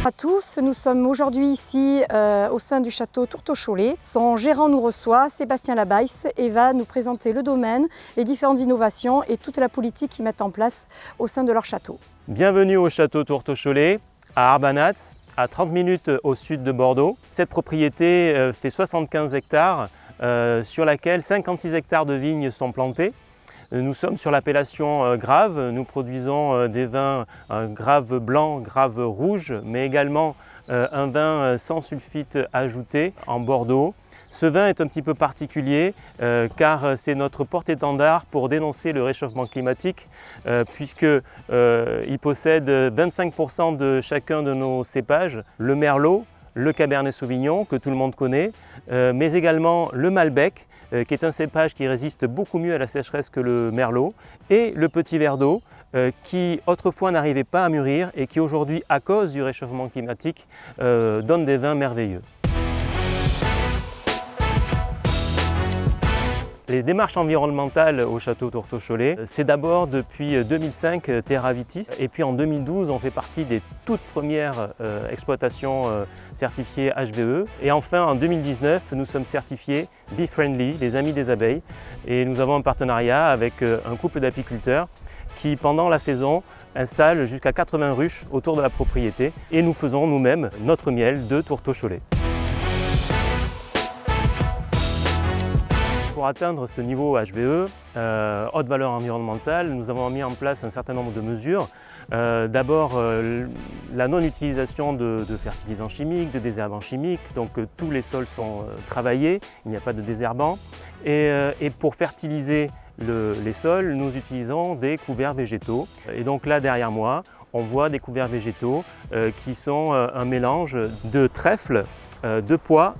à tous, nous sommes aujourd'hui ici au sein du château Tourteau-Cholet. Son gérant nous reçoit, Sébastien Labaisse, et va nous présenter le domaine, les différentes innovations et toute la politique qu'ils mettent en place au sein de leur château. Bienvenue au château Tourteau-Cholet, à Arbanats, à 30 minutes au sud de Bordeaux. Cette propriété fait 75 hectares, sur laquelle 56 hectares de vignes sont plantés. Nous sommes sur l'appellation Grave. Nous produisons des vins Grave blanc, Grave rouge, mais également un vin sans sulfite ajouté en Bordeaux. Ce vin est un petit peu particulier car c'est notre porte-étendard pour dénoncer le réchauffement climatique puisqu'il possède 25% de chacun de nos cépages, le merlot, le cabernet sauvignon que tout le monde connaît, mais également le malbec qui est un cépage qui résiste beaucoup mieux à la sécheresse que le merlot, et le petit verre d'eau qui autrefois n'arrivait pas à mûrir et qui aujourd'hui, à cause du réchauffement climatique, donne des vins merveilleux. Les démarches environnementales au château Tourteau-Cholet, c'est d'abord depuis 2005 Terra Vitis, et puis en 2012 on fait partie des toutes premières exploitations certifiées HVE, et enfin en 2019 nous sommes certifiés Bee Friendly, les amis des abeilles, et nous avons un partenariat avec un couple d'apiculteurs qui pendant la saison installe jusqu'à 80 ruches autour de la propriété, et nous faisons nous-mêmes notre miel de Tourteau-Cholet. Pour atteindre ce niveau HVE, haute valeur environnementale, nous avons mis en place un certain nombre de mesures. D'abord, la non-utilisation de fertilisants chimiques, de désherbants chimiques, donc tous les sols sont travaillés, il n'y a pas de désherbants. Et pour fertiliser les sols, nous utilisons des couverts végétaux. Et donc là, derrière moi, on voit des couverts végétaux qui sont un mélange de trèfle, de pois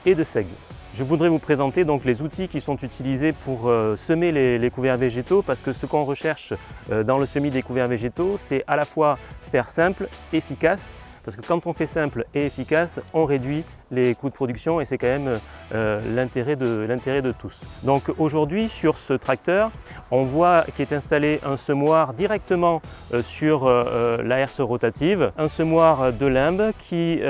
et de seigle. Je voudrais vous présenter donc les outils qui sont utilisés pour semer les couverts végétaux, parce que ce qu'on recherche dans le semis des couverts végétaux, c'est à la fois faire simple, efficace, parce que quand on fait simple et efficace, on réduit les coûts de production et c'est quand même l'intérêt de tous. Donc aujourd'hui sur ce tracteur, on voit qu'est installé un semoir directement sur la herse rotative, un semoir de limbe qui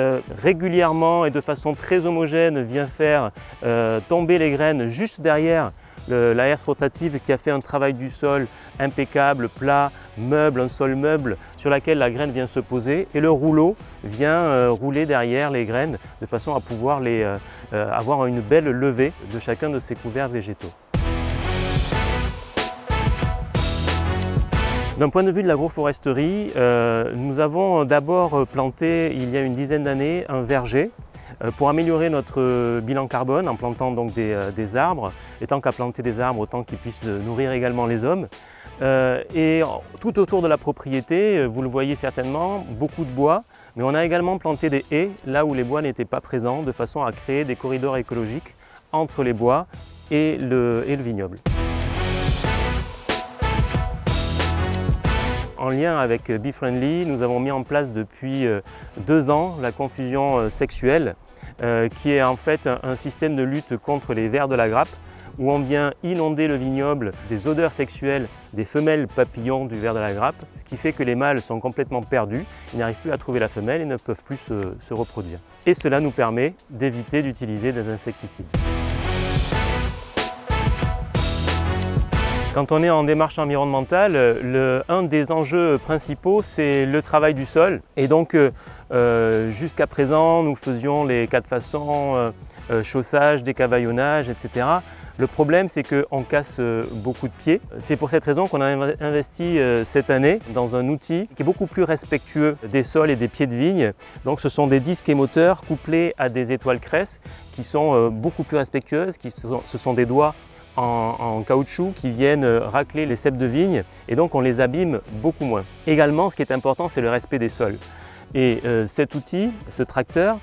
régulièrement et de façon très homogène vient faire tomber les graines juste derrière la herse rotative, qui a fait un travail du sol impeccable, plat, meuble, un sol meuble sur laquelle la graine vient se poser, et le rouleau vient rouler derrière les graines de façon à pouvoir avoir une belle levée de chacun de ces couverts végétaux. D'un point de vue de l'agroforesterie, nous avons d'abord planté il y a une dizaine d'années un verger pour améliorer notre bilan carbone en plantant donc des arbres, et tant qu'à planter des arbres, autant qu'ils puissent nourrir également les hommes. Et tout autour de la propriété, vous le voyez certainement, beaucoup de bois, mais on a également planté des haies là où les bois n'étaient pas présents, de façon à créer des corridors écologiques entre les bois et le vignoble. En lien avec Bee Friendly, nous avons mis en place depuis 2 ans la confusion sexuelle, qui est en fait un système de lutte contre les vers de la grappe, où on vient inonder le vignoble des odeurs sexuelles des femelles papillons du ver de la grappe, ce qui fait que les mâles sont complètement perdus, ils n'arrivent plus à trouver la femelle et ne peuvent plus se reproduire. Et cela nous permet d'éviter d'utiliser des insecticides. Quand on est en démarche environnementale, un des enjeux principaux, c'est le travail du sol. Et donc, jusqu'à présent, nous faisions les 4 façons, chaussage, décavaillonnage, etc. Le problème, c'est qu'on casse beaucoup de pieds. C'est pour cette raison qu'on a investi cette année dans un outil qui est beaucoup plus respectueux des sols et des pieds de vigne. Donc, ce sont des disques émoteurs couplés à des étoiles cresses qui sont beaucoup plus respectueuses. Ce sont des doigts en caoutchouc qui viennent racler les ceps de vigne, et donc on les abîme beaucoup moins. Également, ce qui est important, c'est le respect des sols. Et cet outil, ce tracteur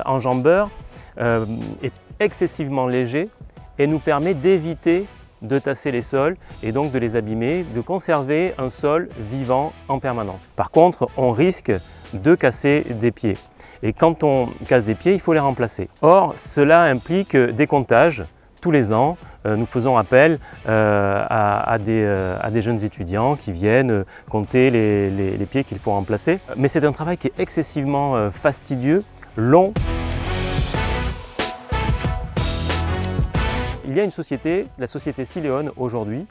enjambeur, est excessivement léger et nous permet d'éviter de tasser les sols et donc de les abîmer, de conserver un sol vivant en permanence. Par contre, on risque de casser des pieds. Et quand on casse des pieds, il faut les remplacer. Or, cela implique des comptages tous les ans nous faisons appel à des jeunes étudiants qui viennent compter les pieds qu'il faut remplacer. Mais c'est un travail qui est excessivement fastidieux, long. Il y a une société, la société Sileone aujourd'hui,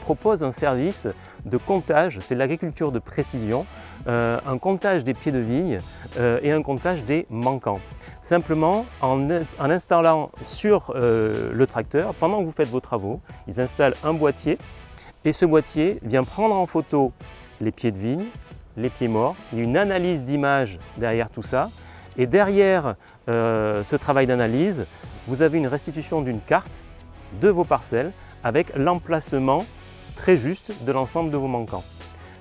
propose un service de comptage, c'est de l'agriculture de précision, un comptage des pieds de vigne et un comptage des manquants. Simplement en installant sur le tracteur, pendant que vous faites vos travaux, ils installent un boîtier et ce boîtier vient prendre en photo les pieds de vigne, les pieds morts. Il y a une analyse d'image derrière tout ça et derrière ce travail d'analyse, vous avez une restitution d'une carte de vos parcelles avec l'emplacement très juste de l'ensemble de vos manquants.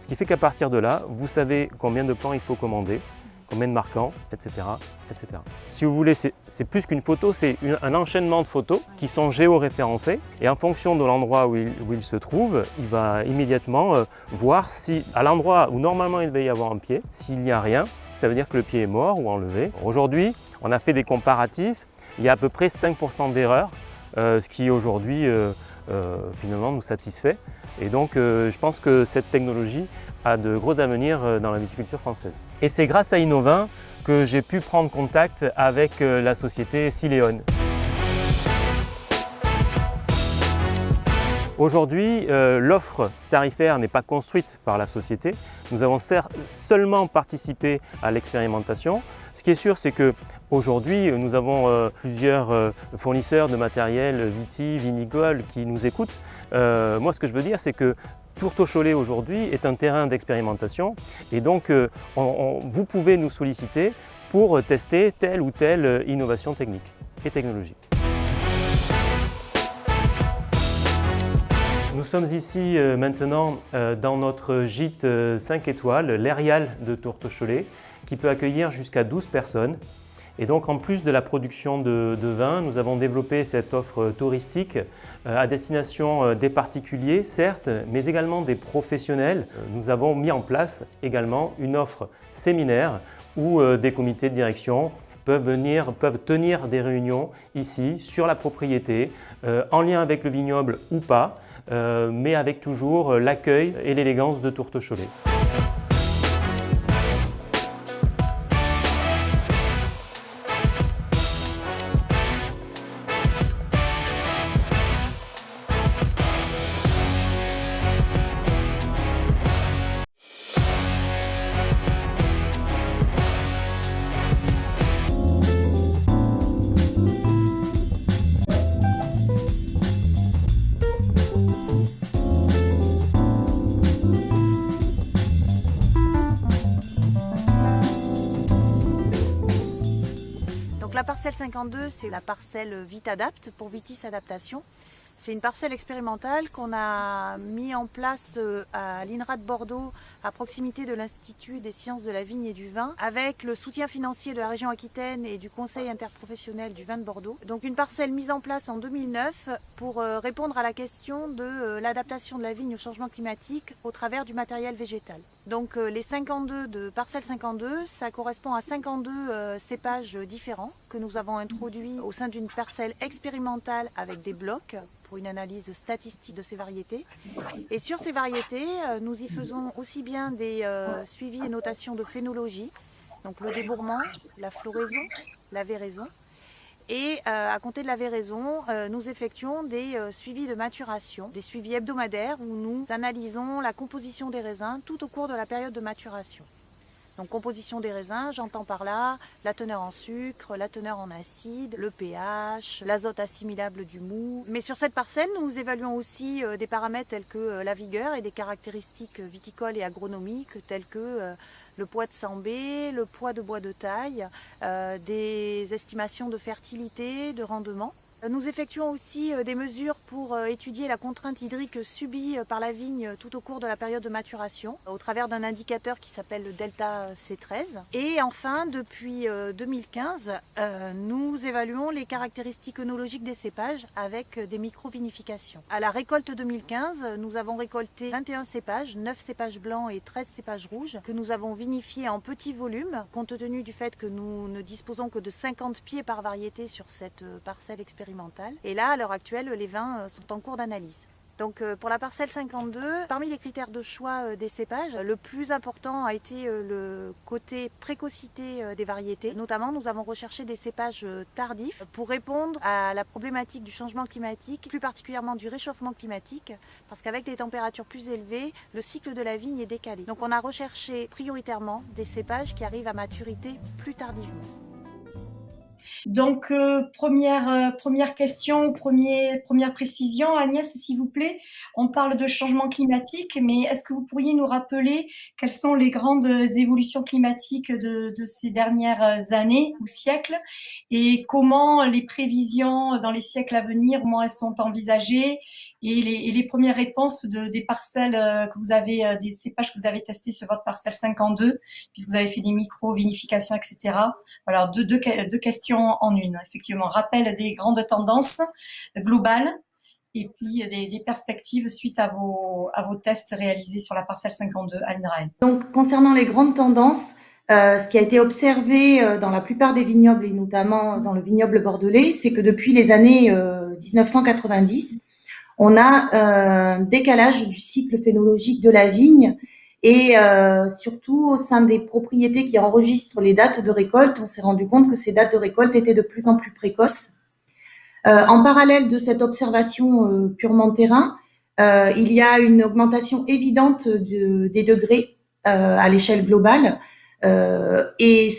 Ce qui fait qu'à partir de là, vous savez combien de plants il faut commander, combien de marquants, etc. etc. Si vous voulez, c'est plus qu'une photo, c'est un enchaînement de photos qui sont géoréférencées et en fonction de l'endroit où il se trouve, il va immédiatement voir si, à l'endroit où normalement il devait y avoir un pied, s'il n'y a rien, ça veut dire que le pied est mort ou enlevé. Aujourd'hui, on a fait des comparatifs. Il y a à peu près 5% d'erreurs, ce qui aujourd'hui finalement nous satisfait. Et donc je pense que cette technologie a de gros avenirs dans la viticulture française. Et c'est grâce à Innovin que j'ai pu prendre contact avec la société Sileone. Aujourd'hui, l'offre tarifaire n'est pas construite par la société. Nous avons seulement participé à l'expérimentation. Ce qui est sûr, c'est qu'aujourd'hui, nous avons plusieurs fournisseurs de matériel vinicole qui nous écoutent. Moi, ce que je veux dire, c'est que Tourteau-Cholet aujourd'hui est un terrain d'expérimentation et donc vous pouvez nous solliciter pour tester telle ou telle innovation technique et technologique. Nous sommes ici maintenant dans notre gîte 5 étoiles, l'Erial de Tourteau-Cholet, qui peut accueillir jusqu'à 12 personnes. Et donc en plus de la production de vin, nous avons développé cette offre touristique à destination des particuliers, certes, mais également des professionnels. Nous avons mis en place également une offre séminaire où des comités de direction peuvent tenir des réunions ici sur la propriété, en lien avec le vignoble ou pas, mais avec toujours l'accueil et l'élégance de Tourteau-Cholet. La parcelle 52, c'est la parcelle VitAdapt pour Vitis Adaptation. C'est une parcelle expérimentale qu'on a mis en place à l'INRA de Bordeaux, à proximité de l'Institut des sciences de la vigne et du vin, avec le soutien financier de la région Aquitaine et du Conseil interprofessionnel du vin de Bordeaux. Donc une parcelle mise en place en 2009 pour répondre à la question de l'adaptation de la vigne au changement climatique au travers du matériel végétal. Donc les 52 de parcelle 52, ça correspond à 52 cépages différents que nous avons introduits au sein d'une parcelle expérimentale avec des blocs pour une analyse statistique de ces variétés. Et sur ces variétés, nous y faisons aussi bien des suivis et notations de phénologie, donc le débourrement, la floraison, la véraison. Et à compter de la véraison, nous effectuons des suivis de maturation, des suivis hebdomadaires où nous analysons la composition des raisins tout au cours de la période de maturation. Donc composition des raisins, j'entends par là la teneur en sucre, la teneur en acide, le pH, l'azote assimilable du mou. Mais sur cette parcelle, nous évaluons aussi des paramètres tels que la vigueur et des caractéristiques viticoles et agronomiques tels que le poids de sambé, le poids de bois de taille, des estimations de fertilité, de rendement. Nous effectuons aussi des mesures pour étudier la contrainte hydrique subie par la vigne tout au cours de la période de maturation au travers d'un indicateur qui s'appelle le delta C13. Et enfin, depuis 2015, nous évaluons les caractéristiques œnologiques des cépages avec des micro-vinifications. À la récolte 2015, nous avons récolté 21 cépages, 9 cépages blancs et 13 cépages rouges que nous avons vinifiés en petit volume compte tenu du fait que nous ne disposons que de 50 pieds par variété sur cette parcelle expérimentale. expérimentale. Et là, à l'heure actuelle, les vins sont en cours d'analyse. Donc pour la parcelle 52, parmi les critères de choix des cépages, le plus important a été le côté précocité des variétés. Notamment, nous avons recherché des cépages tardifs pour répondre à la problématique du changement climatique, plus particulièrement du réchauffement climatique, parce qu'avec des températures plus élevées, le cycle de la vigne est décalé. Donc on a recherché prioritairement des cépages qui arrivent à maturité plus tardivement. Donc, première question, première précision, Agnès, s'il vous plaît. On parle de changement climatique, mais est-ce que vous pourriez nous rappeler quelles sont les grandes évolutions climatiques de ces dernières années ou siècles et comment les prévisions dans les siècles à venir, comment elles sont envisagées et les premières réponses des parcelles que vous avez, des cépages que vous avez testés sur votre parcelle 52, puisque vous avez fait des micro-vinifications, etc. Alors, deux questions en une. Effectivement, rappel des grandes tendances globales et puis des perspectives suite à vos tests réalisés sur la parcelle 52 à l'INRAE. Donc, concernant les grandes tendances, ce qui a été observé dans la plupart des vignobles et notamment dans le vignoble bordelais, c'est que depuis les années 1990, on a un décalage du cycle phénologique de la vigne et surtout au sein des propriétés qui enregistrent les dates de récolte, on s'est rendu compte que ces dates de récolte étaient de plus en plus précoces. En parallèle de cette observation purement terrain, il y a une augmentation évidente des degrés à l'échelle globale et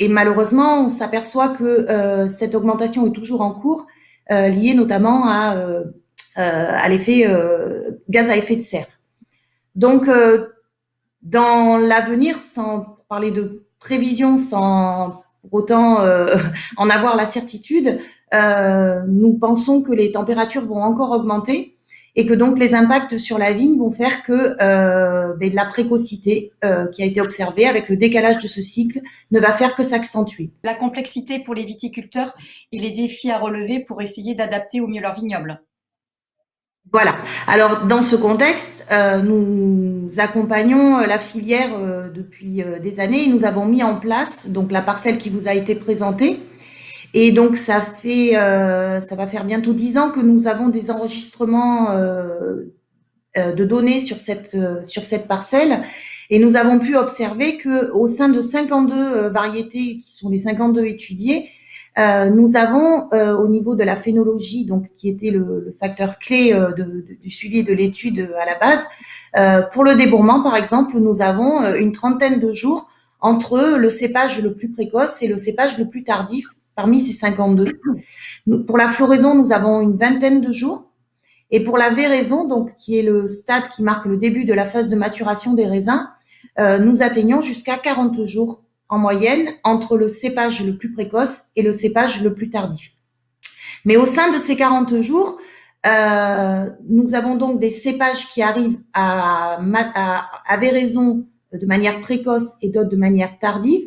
malheureusement, on s'aperçoit que cette augmentation est toujours en cours, liée notamment à l'effet gaz à effet de serre. Donc, dans l'avenir, sans parler de prévision, sans pour autant en avoir la certitude, nous pensons que les températures vont encore augmenter et que donc les impacts sur la vigne vont faire que la précocité qui a été observée avec le décalage de ce cycle ne va faire que s'accentuer. La complexité pour les viticulteurs et les défis à relever pour essayer d'adapter au mieux leur vignoble. Voilà. Alors, dans ce contexte, nous accompagnons la filière depuis des années et nous avons mis en place donc la parcelle qui vous a été présentée. Et donc, ça va faire bientôt 10 ans que nous avons des enregistrements de données sur cette parcelle. Et nous avons pu observer que au sein de 52 variétés qui sont les 52 étudiées, nous avons au niveau de la phénologie, donc qui était le facteur clé du suivi de l'étude à la base, pour le débourrement par exemple, nous avons une trentaine de jours entre le cépage le plus précoce et le cépage le plus tardif parmi ces 52. Pour la floraison, nous avons une vingtaine de jours. Et pour la véraison, donc qui est le stade qui marque le début de la phase de maturation des raisins, nous atteignons jusqu'à 40 jours en moyenne entre le cépage le plus précoce et le cépage le plus tardif. Mais au sein de ces 40 jours, nous avons donc des cépages qui arrivent à véraison de manière précoce et d'autres de manière tardive,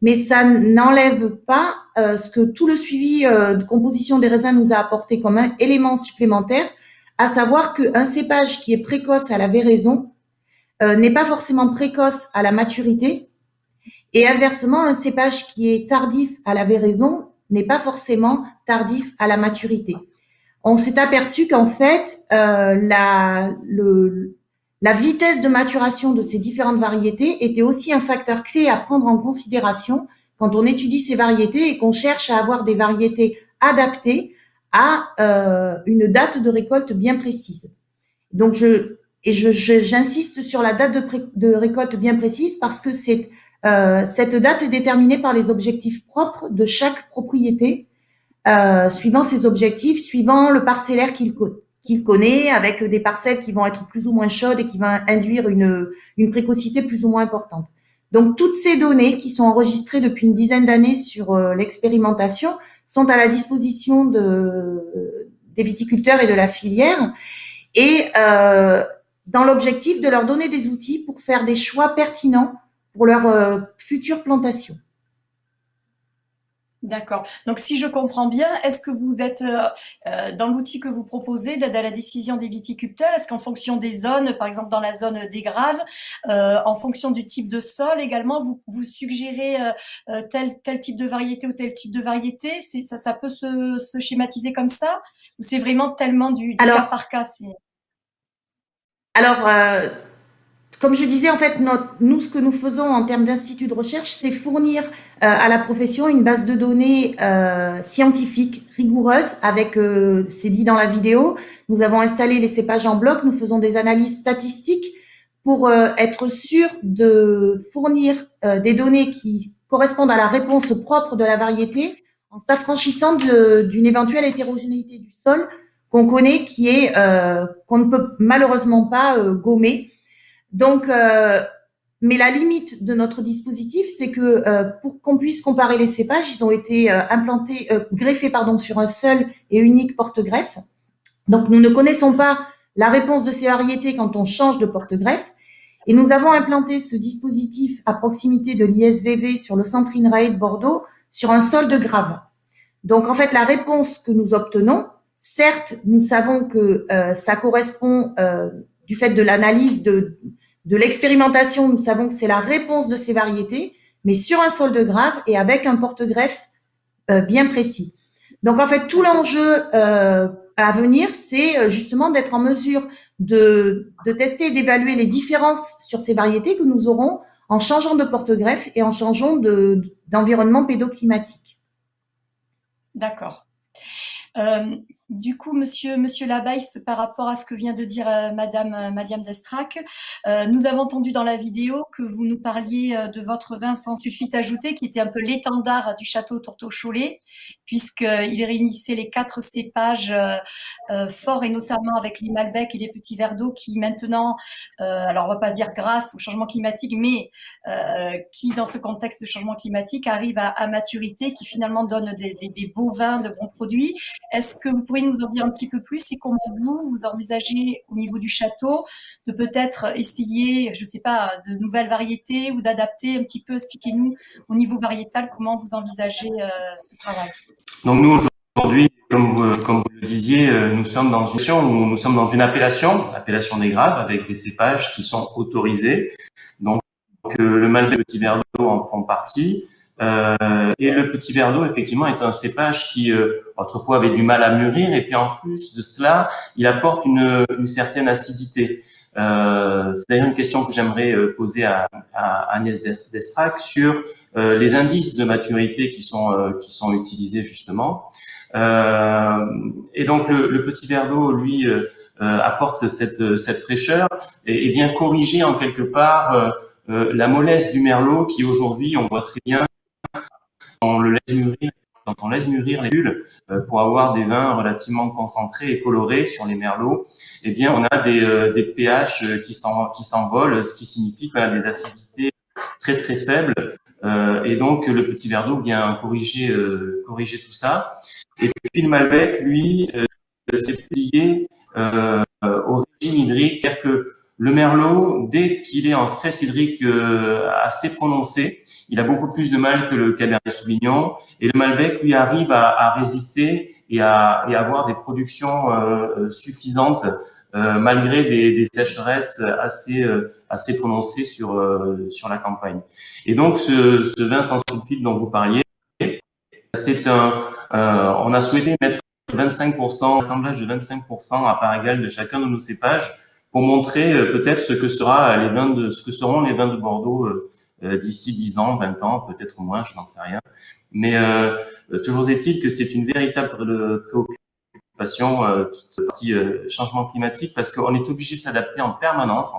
mais ça n'enlève pas ce que tout le suivi de composition des raisins nous a apporté comme un élément supplémentaire, à savoir qu'un cépage qui est précoce à la véraison n'est pas forcément précoce à la maturité, et inversement, un cépage qui est tardif à la véraison n'est pas forcément tardif à la maturité. On s'est aperçu qu'en fait, la vitesse de maturation de ces différentes variétés était aussi un facteur clé à prendre en considération quand on étudie ces variétés et qu'on cherche à avoir des variétés adaptées à une date de récolte bien précise. Donc, j'insiste sur la date de récolte bien précise parce que cette date est déterminée par les objectifs propres de chaque propriété, suivant ses objectifs, suivant le parcellaire qu'il connaît, avec des parcelles qui vont être plus ou moins chaudes et qui vont induire une précocité plus ou moins importante. Donc, toutes ces données qui sont enregistrées depuis une dizaine d'années sur l'expérimentation sont à la disposition des viticulteurs et de la filière et dans l'objectif de leur donner des outils pour faire des choix pertinents pour leur future plantation. D'accord. Donc, si je comprends bien, est-ce que vous êtes dans l'outil que vous proposez d'aide à la décision des viticulteurs? Est-ce qu'en fonction des zones, par exemple dans la zone des Graves, en fonction du type de sol également, vous suggérez tel type de variété ou tel type de variété? Ça peut se schématiser comme ça? Ou c'est vraiment tellement du cas Alors, par cas? alors, comme je disais, en fait, nous, ce que nous faisons en termes d'institut de recherche, c'est fournir à la profession une base de données scientifique rigoureuse avec, c'est dit dans la vidéo, nous avons installé les cépages en bloc, nous faisons des analyses statistiques pour être sûr de fournir des données qui correspondent à la réponse propre de la variété en s'affranchissant d'une éventuelle hétérogénéité du sol qu'on connaît, qu'on ne peut malheureusement pas gommer. Donc, mais la limite de notre dispositif, c'est que pour qu'on puisse comparer les cépages, ils ont été greffés sur un seul et unique porte-greffe. Donc, nous ne connaissons pas la réponse de ces variétés quand on change de porte-greffe. Et nous avons implanté ce dispositif à proximité de l'ISVV sur le centre INRAE de Bordeaux sur un sol de grave. Donc, en fait, la réponse que nous obtenons, certes, nous savons que ça correspond du fait de l'analyse de l'expérimentation, nous savons que c'est la réponse de ces variétés, mais sur un sol de grave et avec un porte-greffe bien précis. Donc, en fait, tout l'enjeu à venir, c'est justement d'être en mesure de tester et d'évaluer les différences sur ces variétés que nous aurons en changeant de porte-greffe et en changeant d'environnement pédoclimatique. D'accord. Du coup, Monsieur Labaisse, par rapport à ce que vient de dire Madame Destrac, nous avons entendu dans la vidéo que vous nous parliez de votre vin sans sulfite ajouté, qui était un peu l'étendard du château Tourteau-Cholet, puisqu'il réunissait les 4 cépages forts, et notamment avec les Malbec et les petits verres d'eau, qui maintenant, alors on va pas dire grâce au changement climatique, mais qui, dans ce contexte de changement climatique, arrivent à maturité, qui finalement donnent des beaux vins, de bons produits. Est-ce que vous pourriez nous en dire un petit peu plus, et comment vous envisagez au niveau du château de peut-être essayer, je ne sais pas, de nouvelles variétés ou d'adapter un petit peu? Expliquez-nous au niveau variétal comment vous envisagez ce travail. Donc nous aujourd'hui, comme vous le disiez, nous sommes dans une appellation des Graves, avec des cépages qui sont autorisés. Donc le Malbec, le Petit Verdot en font partie. Et le Petit Verdot, effectivement, est un cépage qui autrefois avait du mal à mûrir, et puis en plus de cela, il apporte une certaine acidité. C'est d'ailleurs une question que j'aimerais poser à Agnès Destrac sur les indices de maturité qui sont utilisés justement. Et donc le Petit Verdot, lui, apporte cette fraîcheur et vient corriger en quelque part la mollesse du merlot qui aujourd'hui, on voit très bien, on le laisse mûrir, quand on laisse mûrir les bulles pour avoir des vins relativement concentrés et colorés sur les merlots, eh bien on a des pH qui s'envolent, ce qui signifie qu'on a des acidités très très faibles, et donc le Petit Verdot vient corriger tout ça. Et puis le Malbec, lui, s'est lié au régime hydrique, car que le merlot, dès qu'il est en stress hydrique assez prononcé, il a beaucoup plus de mal que le Cabernet Sauvignon, et le Malbec, lui, arrive à résister et à avoir des productions suffisantes malgré des sécheresses assez prononcées sur la campagne. Et donc ce vin sans sulfite dont vous parliez, on a souhaité mettre 25%, assemblage de 25% à part égale de chacun de nos cépages, pour montrer peut-être ce que seront les vins de Bordeaux d'ici 10 ans, 20 ans, peut-être moins, je n'en sais rien. Mais toujours est-il que c'est une véritable préoccupation, toute cette partie changement climatique, parce qu'on est obligé de s'adapter en permanence.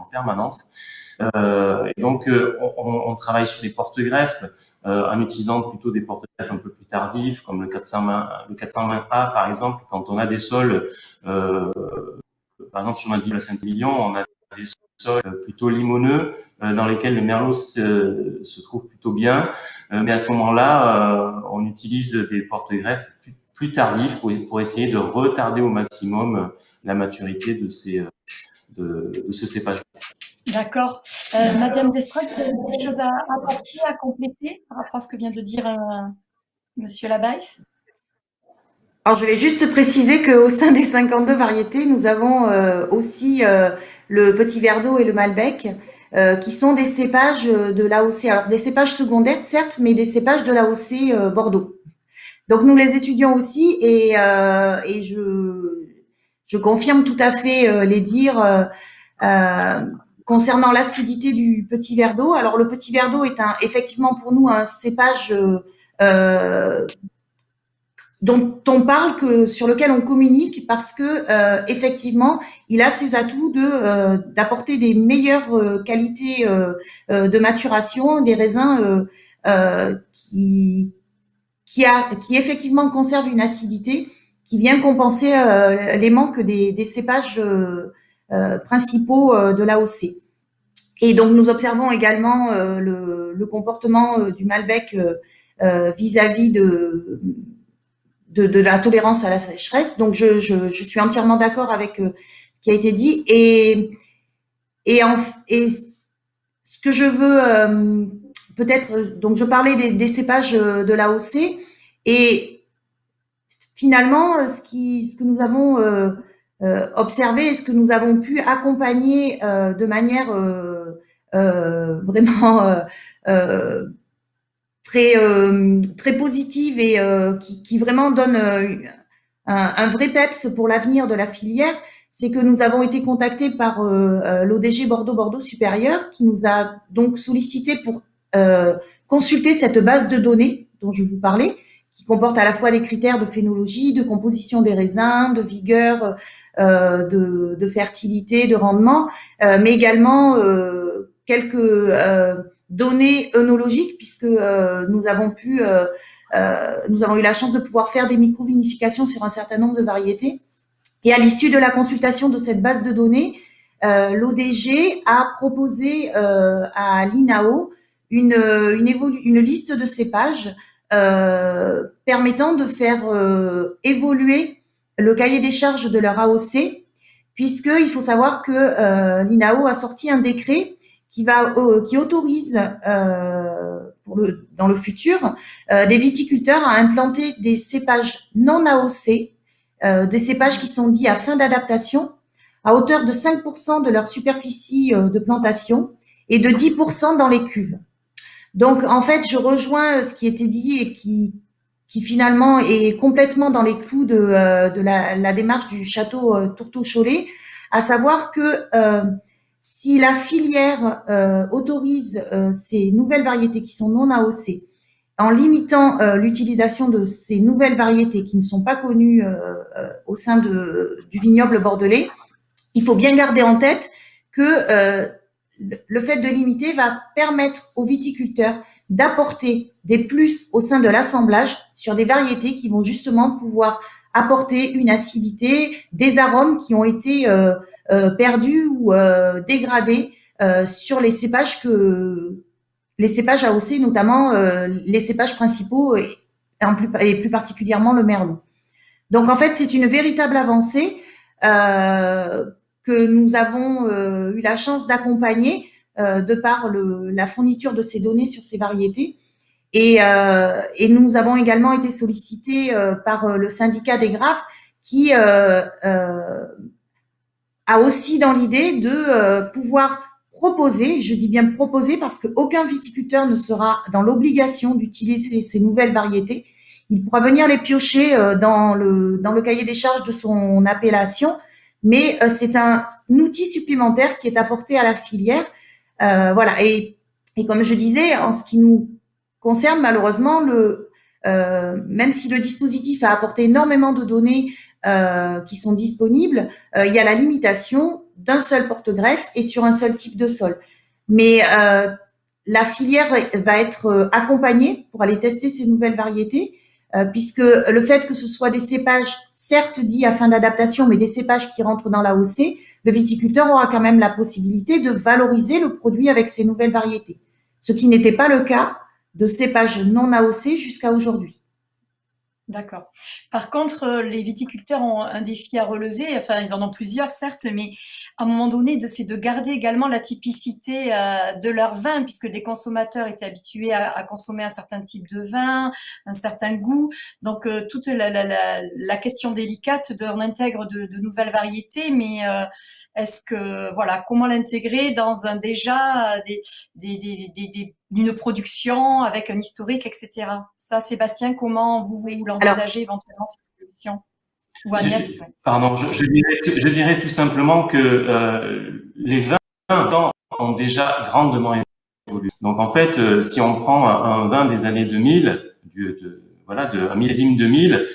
Et donc, on travaille sur les porte-greffes en utilisant plutôt des porte-greffes un peu plus tardifs, comme le 420A par exemple. Quand on a des sols, par exemple sur notre ville à Saint-Émilion, on a des sols plutôt limoneux dans lesquels le merlot se trouve plutôt bien. Mais à ce moment-là, on utilise des porte-greffes plus tardifs pour essayer de retarder au maximum la maturité de ce cépage. D'accord. Madame Destrac, vous avez quelque chose à apporter, à compléter par rapport à ce que vient de dire Monsieur Labaisse? Alors, je vais juste préciser qu'au sein des 52 variétés, nous avons aussi le Petit Verdot et le Malbec, qui sont des cépages de l'AOC. Alors, des cépages secondaires, certes, mais des cépages de l'AOC Bordeaux. Donc, nous les étudions aussi et je confirme tout à fait les dires concernant l'acidité du Petit Verdot. Alors, le Petit Verdot est effectivement pour nous un cépage dont on parle, sur lequel on communique parce que effectivement, il a ses atouts d'apporter des meilleures qualités de maturation, des raisins qui effectivement conservent une acidité qui vient compenser les manques des cépages principaux de l'AOC. Et donc nous observons également le comportement du Malbec vis-à-vis de la tolérance à la sécheresse. Donc, je suis entièrement d'accord avec ce qui a été dit. Et ce que je veux peut-être, donc je parlais des cépages de l'AOC et finalement, ce que nous avons observé et ce que nous avons pu accompagner de manière vraiment très positive et qui vraiment donne un vrai peps pour l'avenir de la filière, c'est que nous avons été contactés par l'ODG Bordeaux Supérieur qui nous a donc sollicité pour consulter cette base de données dont je vous parlais, qui comporte à la fois des critères de phénologie, de composition des raisins, de vigueur, de fertilité, de rendement, mais également quelques données œnologiques puisque nous avons eu la chance de pouvoir faire des micro-vinifications sur un certain nombre de variétés. Et à l'issue de la consultation de cette base de données, l'ODG a proposé à l'INAO une liste de cépages permettant de faire évoluer le cahier des charges de leur AOC, puisqu'il faut savoir que l'INAO a sorti un décret qui autorise dans le futur des viticulteurs à implanter des cépages non AOC, des cépages qui sont dits à fin d'adaptation, à hauteur de 5% de leur superficie de plantation et de 10% dans les cuves. Donc, en fait, je rejoins ce qui était dit et qui finalement est complètement dans les clous de la démarche du château Tourteau-Cholet, à savoir que si la filière autorise ces nouvelles variétés qui sont non AOC, en limitant l'utilisation de ces nouvelles variétés qui ne sont pas connues au sein du vignoble bordelais, il faut bien garder en tête que le fait de limiter va permettre aux viticulteurs d'apporter des plus au sein de l'assemblage sur des variétés qui vont justement pouvoir apporter une acidité, des arômes qui ont été perdus ou dégradés sur les cépages AOC, notamment les cépages principaux et plus particulièrement le merlot. Donc en fait, c'est une véritable avancée que nous avons eu la chance d'accompagner de par la fourniture de ces données sur ces variétés. Et nous avons également été sollicités par le syndicat des graphes qui a aussi dans l'idée de pouvoir proposer, je dis bien proposer parce qu'aucun viticulteur ne sera dans l'obligation d'utiliser ces nouvelles variétés. Il pourra venir les piocher dans le cahier des charges de son appellation, mais c'est un outil supplémentaire qui est apporté à la filière. Voilà. Et comme je disais, en ce qui nous concerne, malheureusement, même si le dispositif a apporté énormément de données qui sont disponibles, il y a la limitation d'un seul porte-greffe et sur un seul type de sol. Mais la filière va être accompagnée pour aller tester ces nouvelles variétés, puisque le fait que ce soit des cépages, certes dits à fin d'adaptation, mais des cépages qui rentrent dans l'AOC, le viticulteur aura quand même la possibilité de valoriser le produit avec ces nouvelles variétés, ce qui n'était pas le cas de cépages non AOC jusqu'à aujourd'hui. D'accord. Par contre, les viticulteurs ont un défi à relever. Enfin, ils en ont plusieurs, certes, mais à un moment donné, c'est de garder également la typicité de leur vin, puisque des consommateurs étaient habitués à consommer un certain type de vin, un certain goût. Donc, toute la question délicate on intègre de nouvelles variétés, mais est-ce que, voilà, comment l'intégrer dans un déjà d'une production avec un historique, etc. Ça, Sébastien, comment vous Alors, l'envisagez éventuellement cette évolution? Ou Agnès? Ouais. Pardon, je dirais tout simplement que les vins ont déjà grandement évolué. Donc en fait, si on prend un vin des années 2000, un millésime 2000,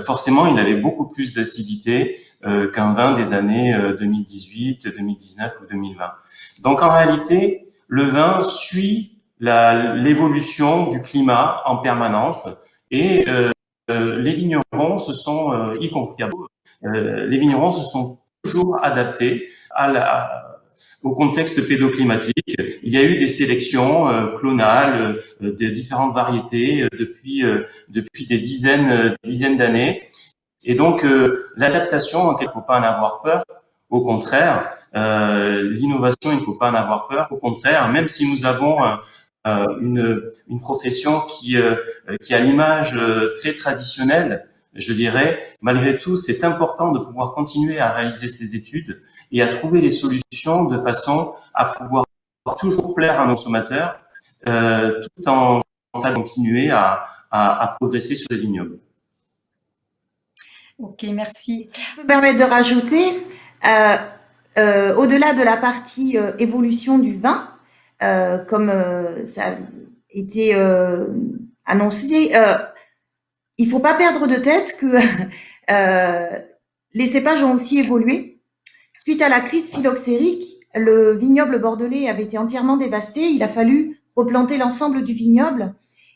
forcément il avait beaucoup plus d'acidité qu'un vin des années 2018, 2019 ou 2020. Donc en réalité, le vin suit l'évolution du climat en permanence et les vignerons y compris à Bordeaux, les vignerons se sont toujours adaptés au contexte pédoclimatique. Il y a eu des sélections clonales de différentes variétés depuis des dizaines d'années. Et donc l'adaptation, il ne faut pas en avoir peur. Au contraire, l'innovation, il ne faut pas en avoir peur. Au contraire, même si nous avons une profession qui a l'image très traditionnelle, je dirais, malgré tout, c'est important de pouvoir continuer à réaliser ces études et à trouver les solutions de façon à pouvoir toujours plaire à nos consommateurs, tout en continuer à progresser sur les vignobles. Ok, merci. Si je peux me permettre de rajouter, au-delà de la partie évolution du vin, comme ça a été annoncé, il faut pas perdre de tête que les cépages ont aussi évolué. Suite à la crise phylloxérique, le vignoble bordelais avait été entièrement dévasté. Il a fallu replanter l'ensemble du vignoble.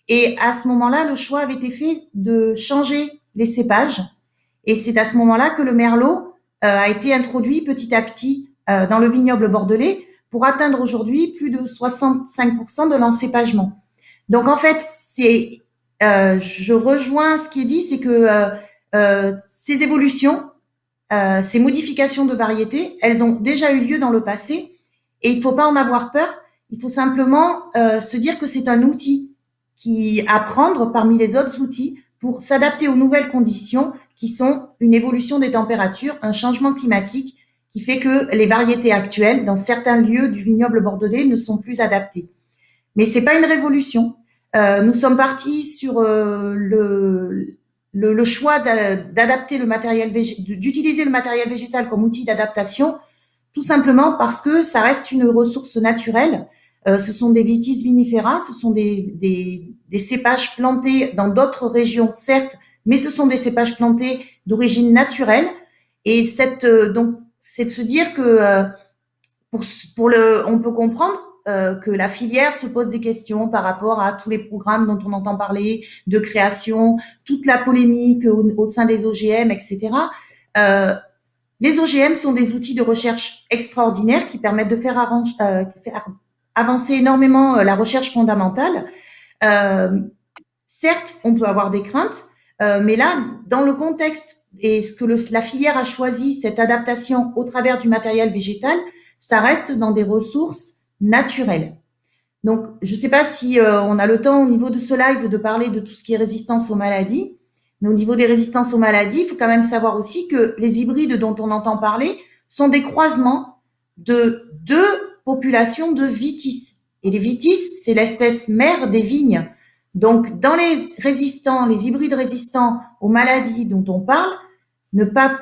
Et à ce moment-là, le choix avait été fait de changer les cépages. Et c'est à ce moment-là que le merlot a été introduit petit à petit dans le vignoble bordelais pour atteindre aujourd'hui plus de 65% de l'encépagement. Donc en fait, je rejoins ce qui est dit, c'est que ces évolutions, ces modifications de variétés, elles ont déjà eu lieu dans le passé et il ne faut pas en avoir peur. Il faut simplement se dire que c'est un outil à prendre parmi les autres outils pour s'adapter aux nouvelles conditions qui sont une évolution des températures, un changement climatique qui fait que les variétés actuelles dans certains lieux du vignoble bordelais ne sont plus adaptées. Mais c'est pas une révolution. Nous sommes partis sur le choix d'adapter le matériel d'utiliser le matériel végétal comme outil d'adaptation, tout simplement parce que ça reste une ressource naturelle. Ce sont des vitis vinifera, ce sont des cépages plantés dans d'autres régions, certes, mais ce sont des cépages plantés d'origine naturelle. Et donc, c'est de se dire que on peut comprendre que la filière se pose des questions par rapport à tous les programmes dont on entend parler, de création, toute la polémique au sein des OGM, etc. Les OGM sont des outils de recherche extraordinaires qui permettent de faire avancer énormément la recherche fondamentale. Certes, on peut avoir des craintes, mais là, dans le contexte et ce que la filière a choisi, cette adaptation au travers du matériel végétal, ça reste dans des ressources naturelles. Donc, je ne sais pas si on a le temps au niveau de ce live de parler de tout ce qui est résistance aux maladies, mais au niveau des résistances aux maladies, il faut quand même savoir aussi que les hybrides dont on entend parler sont des croisements de deux populations de vitis. Et les vitis, c'est l'espèce mère des vignes. Donc, dans les hybrides résistants aux maladies dont on parle, ne pas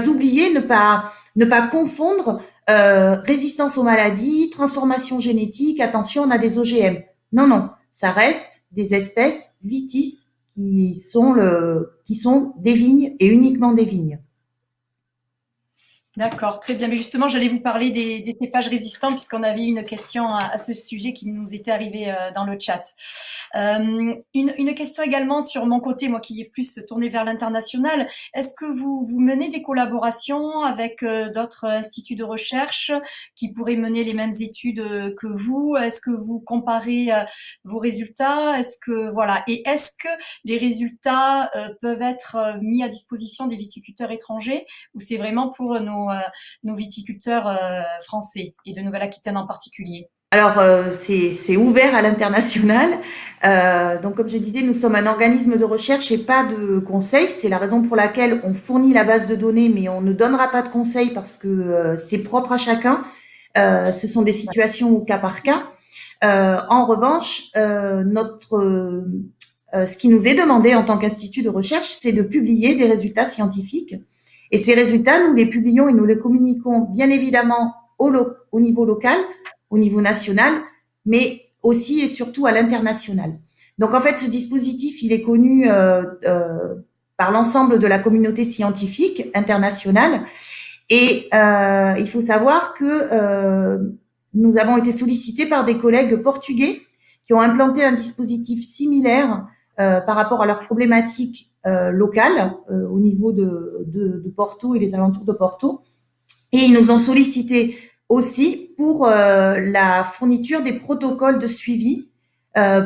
oublier, ne pas confondre résistance aux maladies, transformation génétique, attention, on a des OGM. Non, ça reste des espèces vitis qui sont des vignes et uniquement des vignes. D'accord, très bien. Mais justement, j'allais vous parler des cépages résistants puisqu'on avait une question à ce sujet qui nous était arrivée dans le chat. Une question également sur mon côté, moi qui est plus tournée vers l'international. Est-ce que vous menez des collaborations avec d'autres instituts de recherche qui pourraient mener les mêmes études que vous? Est-ce que vous comparez vos résultats? Et est-ce que les résultats peuvent être mis à disposition des viticulteurs étrangers ou c'est vraiment pour nos viticulteurs français et de Nouvelle-Aquitaine en particulier? Alors, c'est ouvert à l'international. Donc, comme je disais, nous sommes un organisme de recherche et pas de conseil. C'est la raison pour laquelle on fournit la base de données, mais on ne donnera pas de conseils parce que c'est propre à chacun. Ce sont des situations au cas par cas. En revanche, ce qui nous est demandé en tant qu'institut de recherche, c'est de publier des résultats scientifiques. Et ces résultats, nous les publions et nous les communiquons bien évidemment au niveau local, au niveau national, mais aussi et surtout à l'international. Donc en fait, ce dispositif, il est connu par l'ensemble de la communauté scientifique internationale. Et il faut savoir que nous avons été sollicités par des collègues portugais qui ont implanté un dispositif similaire par rapport à leurs problématiques locales au niveau de Porto et les alentours de Porto. Et ils nous ont sollicité aussi pour la fourniture des protocoles de suivi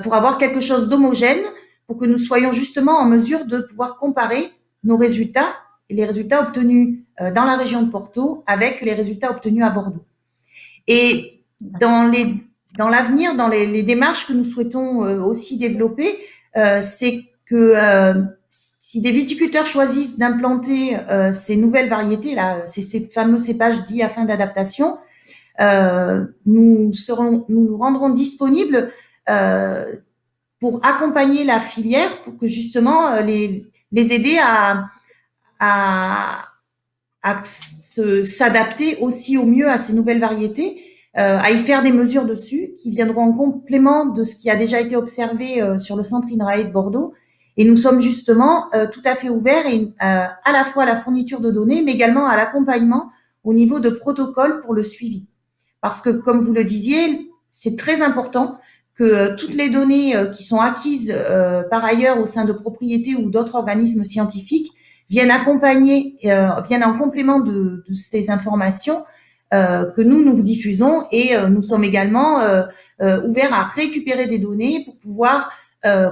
pour avoir quelque chose d'homogène, pour que nous soyons justement en mesure de pouvoir comparer nos résultats et les résultats obtenus dans la région de Porto avec les résultats obtenus à Bordeaux. Et dans l'avenir, dans les démarches que nous souhaitons aussi développer, c'est que si des viticulteurs choisissent d'implanter ces nouvelles variétés, là, ces fameux cépages dits à fin d'adaptation, nous nous rendrons disponibles pour accompagner la filière, pour que justement les aider à s'adapter aussi au mieux à ces nouvelles variétés, à y faire des mesures dessus qui viendront en complément de ce qui a déjà été observé sur le centre INRAE de Bordeaux. Et nous sommes justement tout à fait ouverts à la fois à la fourniture de données, mais également à l'accompagnement au niveau de protocoles pour le suivi. Parce que, comme vous le disiez, c'est très important que toutes les données qui sont acquises par ailleurs au sein de propriétés ou d'autres organismes scientifiques viennent accompagner, viennent en complément de ces informations que nous diffusons. Et nous sommes également ouverts à récupérer des données pour pouvoir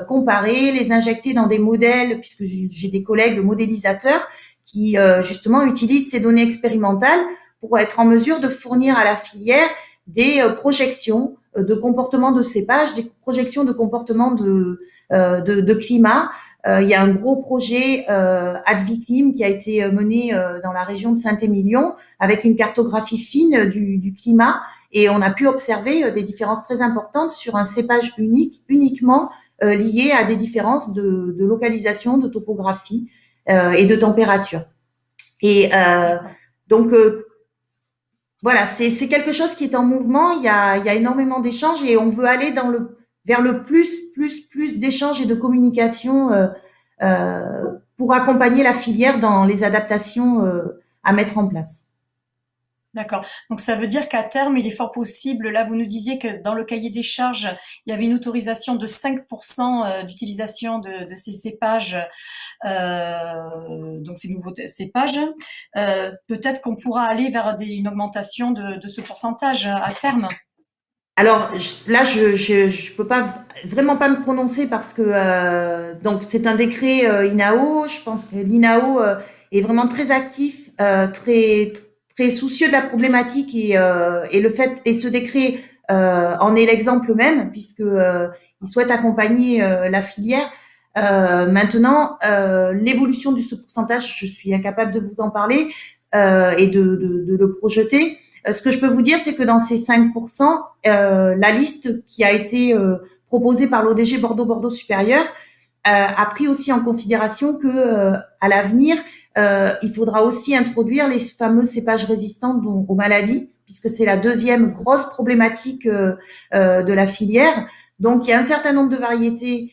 comparer, les injecter dans des modèles, puisque j'ai des collègues modélisateurs qui justement utilisent ces données expérimentales pour être en mesure de fournir à la filière des projections de comportement de cépage, des projections de comportement de climat. Il y a un gros projet Adviclim qui a été mené dans la région de Saint-Émilion avec une cartographie fine du climat, et on a pu observer des différences très importantes sur un cépage uniquement lié à des différences de localisation, de topographie et de température. Et donc voilà, c'est quelque chose qui est en mouvement. Il y a énormément d'échanges et on veut aller vers le plus d'échanges et de communication pour accompagner la filière dans les adaptations à mettre en place. D'accord. Donc ça veut dire qu'à terme, il est fort possible, là vous nous disiez que dans le cahier des charges, il y avait une autorisation de 5% d'utilisation de ces cépages, donc ces nouveaux cépages. Peut-être qu'on pourra aller vers une augmentation de ce pourcentage à terme. Alors là, je peux vraiment pas me prononcer parce que donc c'est un décret INAO. Je pense que l'INAO est vraiment très actif, très soucieux de la problématique et ce décret en est l'exemple même puisque il souhaite accompagner la filière. Maintenant, l'évolution de ce pourcentage, je suis incapable de vous en parler et de le projeter. Ce que je peux vous dire, c'est que dans ces 5%, la liste qui a été proposée par l'ODG Bordeaux Supérieur a pris aussi en considération que à l'avenir, il faudra aussi introduire les fameux cépages résistants aux maladies, puisque c'est la deuxième grosse problématique de la filière. Donc, il y a un certain nombre de variétés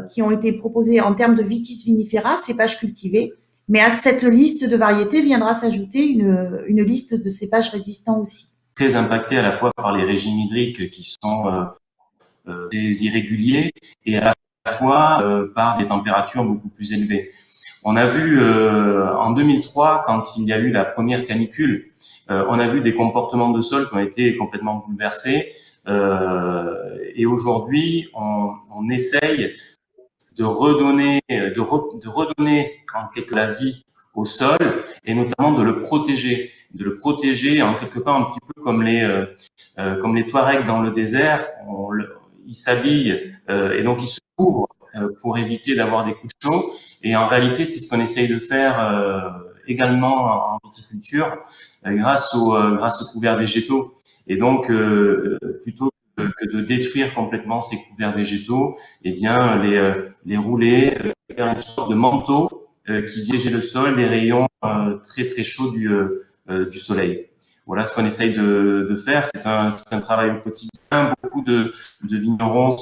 qui ont été proposées en termes de vitis vinifera, cépages cultivés, Mais à cette liste de variétés viendra s'ajouter une liste de cépages résistants aussi. Très impactés à la fois par les régimes hydriques qui sont des irréguliers et à la fois par des températures beaucoup plus élevées. On a vu en 2003, quand il y a eu la première canicule, on a vu des comportements de sol qui ont été complètement bouleversés. Et aujourd'hui, on essaye de redonner en quelque la vie au sol et notamment de le protéger en quelque part un petit peu comme les Touaregs dans le désert. Ils s'habillent et donc ils se couvrent pour éviter d'avoir des coups de chaud. Et en réalité, c'est ce qu'on essaye de faire également en viticulture grâce aux couverts végétaux. Et donc, plutôt que de détruire complètement ces couverts végétaux, eh bien les rouler, faire une sorte de manteau qui viégeait le sol des rayons très très chauds du soleil. Voilà ce qu'on essaye de faire. C'est un travail au quotidien. Beaucoup de vignerons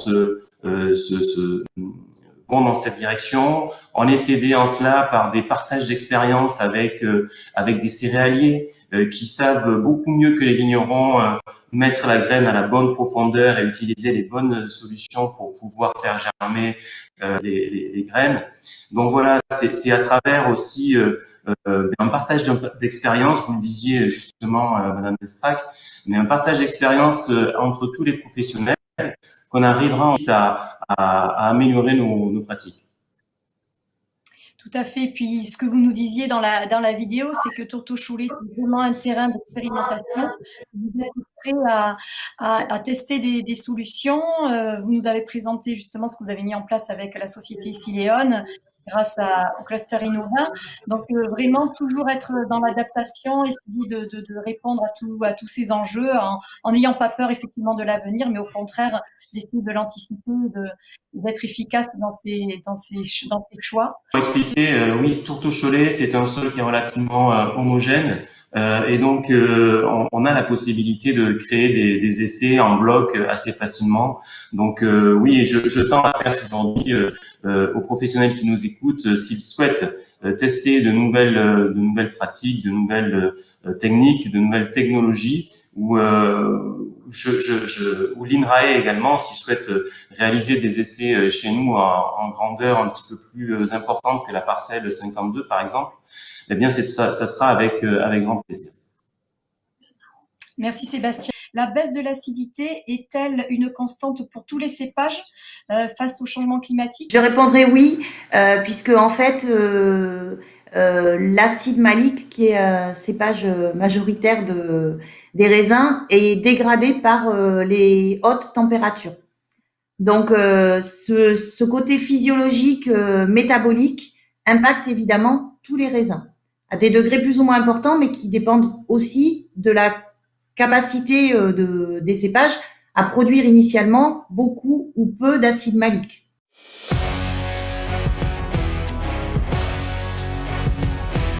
vont dans cette direction. On est aidé en cela par des partages d'expériences avec des céréaliers qui savent beaucoup mieux que les vignerons mettre la graine à la bonne profondeur et utiliser les bonnes solutions pour pouvoir faire germer les graines. Donc voilà, c'est à travers aussi un partage d'expérience, vous le disiez justement, Madame Destrac, mais un partage d'expérience entre tous les professionnels qu'on arrivera ensuite à améliorer nos pratiques. Tout à fait. Puis ce que vous nous disiez dans la vidéo, c'est que Tourteau-Choulé est vraiment un terrain d'expérimentation. Vous êtes prêt à tester des solutions. Vous nous avez présenté justement ce que vous avez mis en place avec la société Siléon grâce au cluster Innova. Donc vraiment toujours être dans l'adaptation, essayer de répondre à tous ces enjeux en n'ayant pas peur effectivement de l'avenir, mais au contraire d'essayer de l'anticiper, d'être efficace dans ses choix. Pour expliquer, oui, Tourteau-Cholet, c'est un sol qui est relativement homogène et donc on a la possibilité de créer des essais en bloc assez facilement. Donc oui, je tends la perche aujourd'hui aux professionnels qui nous écoutent, s'ils souhaitent tester de nouvelles pratiques, de nouvelles techniques, de nouvelles technologies, ou l'INRAE également, s'ils souhaitent réaliser des essais chez nous en grandeur un petit peu plus importante que la parcelle 52 par exemple, eh bien ça sera avec grand plaisir. Merci Sébastien. La baisse de l'acidité est-elle une constante pour tous les cépages face au changement climatique? Je répondrai oui, puisque en fait l'acide malique, qui est un cépage majoritaire des raisins, est dégradé par les hautes températures. Donc ce côté physiologique métabolique impacte évidemment tous les raisins à des degrés plus ou moins importants, mais qui dépendent aussi de la capacité des cépages à produire initialement beaucoup ou peu d'acide malique.